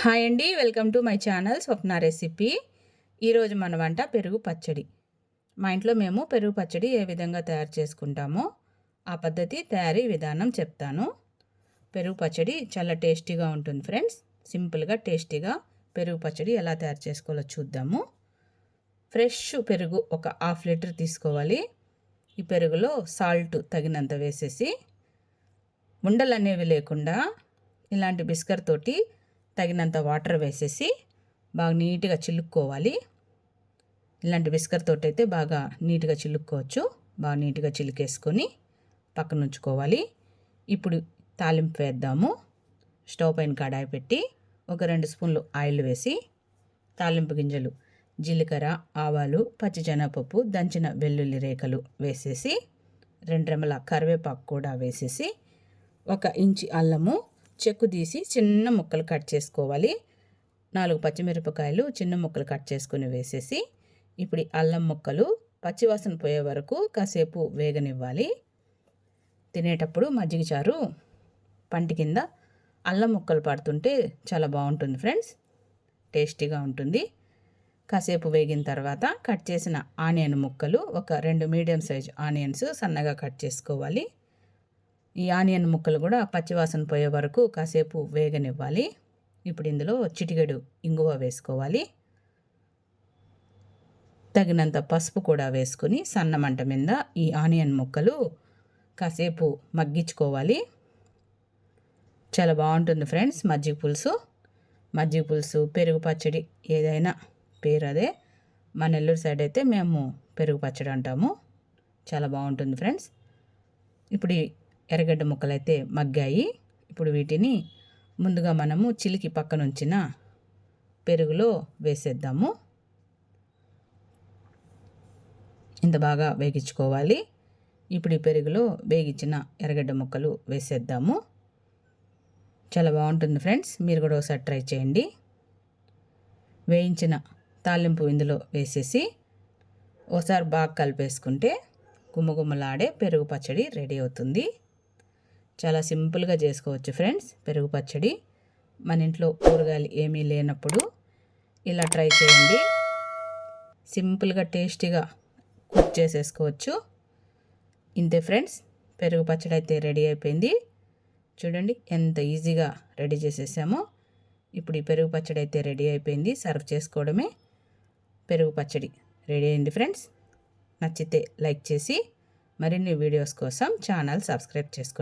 Hi అండి, welcome to my channel Swapna recipe. ఈరోజు మన వంట పెరుగు పచ్చడి. మా ఇంట్లో మేము పెరుగు పచ్చడి ఏ విధంగా తయారు చేసుకుంటామో ఆ పద్ధతి తయారీ విధానం చెప్తాను. పెరుగు పచ్చడి చాలా టేస్టీగా ఉంటుంది ఫ్రెండ్స్. సింపుల్గా టేస్టీగా పెరుగు పచ్చడి ఎలా తయారు చేసుకోవాలో చూద్దాము. ఫ్రెష్ పెరుగు ఒక హాఫ్ లీటర్ తీసుకోవాలి. ఈ పెరుగులో సాల్ట్ తగినంత వేసేసి ఉండలు అనేవి లేకుండా ఇలాంటి బిస్కర్ తోటి తగినంత వాటర్ వేసేసి బాగా నీట్గా చిలుక్కోవాలి. ఇలాంటి బిస్కర్ తోటి అయితే బాగా నీట్గా చిలుక్కోవచ్చు. బాగా నీట్గా చిలుకేసుకొని పక్కన ఉంచుకోవాలి. ఇప్పుడు తాలింపు వేద్దాము. స్టవ్ పైన కడాయి పెట్టి ఒక 2 స్పూన్లు ఆయిల్ వేసి తాలింపు గింజలు, జీలకర్ర, ఆవాలు, పచ్చిశనగపప్పు, దంచిన వెల్లుల్లి రేఖలు వేసేసి 2 రెమ్మల కరివేపాకు కూడా వేసేసి 1 ఇంచి అల్లము చెక్కు తీసి చిన్న ముక్కలు కట్ చేసుకోవాలి. 4 పచ్చిమిరపకాయలు చిన్న ముక్కలు కట్ చేసుకుని వేసేసి ఇప్పుడు అల్లం ముక్కలు పచ్చివాసన పోయే వరకు కాసేపు వేగనివ్వాలి. తినేటప్పుడు మజ్జిగ చారు పంటి కింద అల్లం ముక్కలు పడుతుంటే చాలా బాగుంటుంది ఫ్రెండ్స్, టేస్టీగా ఉంటుంది. కాసేపు వేగిన తర్వాత కట్ చేసిన ఆనియన్ ముక్కలు, ఒక 2 మీడియం సైజ్ ఆనియన్స్ సన్నగా కట్ చేసుకోవాలి. ఈ ఆనియన్ ముక్కలు కూడా పచ్చివాసన పోయే వరకు కాసేపు వేగనివ్వాలి. ఇప్పుడు ఇందులో చిటికెడు ఇంగువ వేసుకోవాలి. తగినంత పసుపు కూడా వేసుకుని సన్న మంట మీద ఈ ఆనియన్ ముక్కలు కాసేపు మగ్గించుకోవాలి. చాలా బాగుంటుంది ఫ్రెండ్స్ మజ్జిగ పులుసు, పెరుగు పచ్చడి ఏదైనా పేరు అదే. మా నెల్లూరు సైడ్ అయితే మేము పెరుగు పచ్చడి అంటాము. చాలా బాగుంటుంది ఫ్రెండ్స్. ఇప్పుడు ఎర్రగడ్డ ముక్కలు అయితే మగ్గాయి. ఇప్పుడు వీటిని ముందుగా మనము చిలికి పక్కన ఉంచిన పెరుగులో వేసేద్దాము. ఇంత బాగా వేగించుకోవాలి. ఇప్పుడు ఈ పెరుగులో వేగించిన ఎర్రగడ్డ ముక్కలు వేసేద్దాము. చాలా బాగుంటుంది ఫ్రెండ్స్, మీరు కూడా ఒకసారి ట్రై చేయండి. వేయించిన తాలింపు ఇందులో వేసేసి ఒకసారి బాగా కలిపేసుకుంటే గుమ్మగుమ్మలాడే పెరుగు పచ్చడి రెడీ అవుతుంది. చాలా సింపుల్గా చేసుకోవచ్చు ఫ్రెండ్స్ పెరుగు పచ్చడి. మన ఇంట్లో కూరగాయలు ఏమీ లేనప్పుడు ఇలా ట్రై చేయండి. సింపుల్గా టేస్టీగా కుక్ చేసేసుకోవచ్చు. ఇంతే ఫ్రెండ్స్, పెరుగు పచ్చడి అయితే రెడీ అయిపోయింది. చూడండి ఎంత ఈజీగా రెడీ చేసేసామో. ఇప్పుడు ఈ పెరుగు పచ్చడి అయితే రెడీ అయిపోయింది. సర్వ్ చేసుకోవడమే. పెరుగు పచ్చడి రెడీ అయింది ఫ్రెండ్స్. నచ్చితే లైక్ చేసి మరిన్ని వీడియోస్ కోసం ఛానల్ సబ్స్క్రైబ్ చేసుకోండి.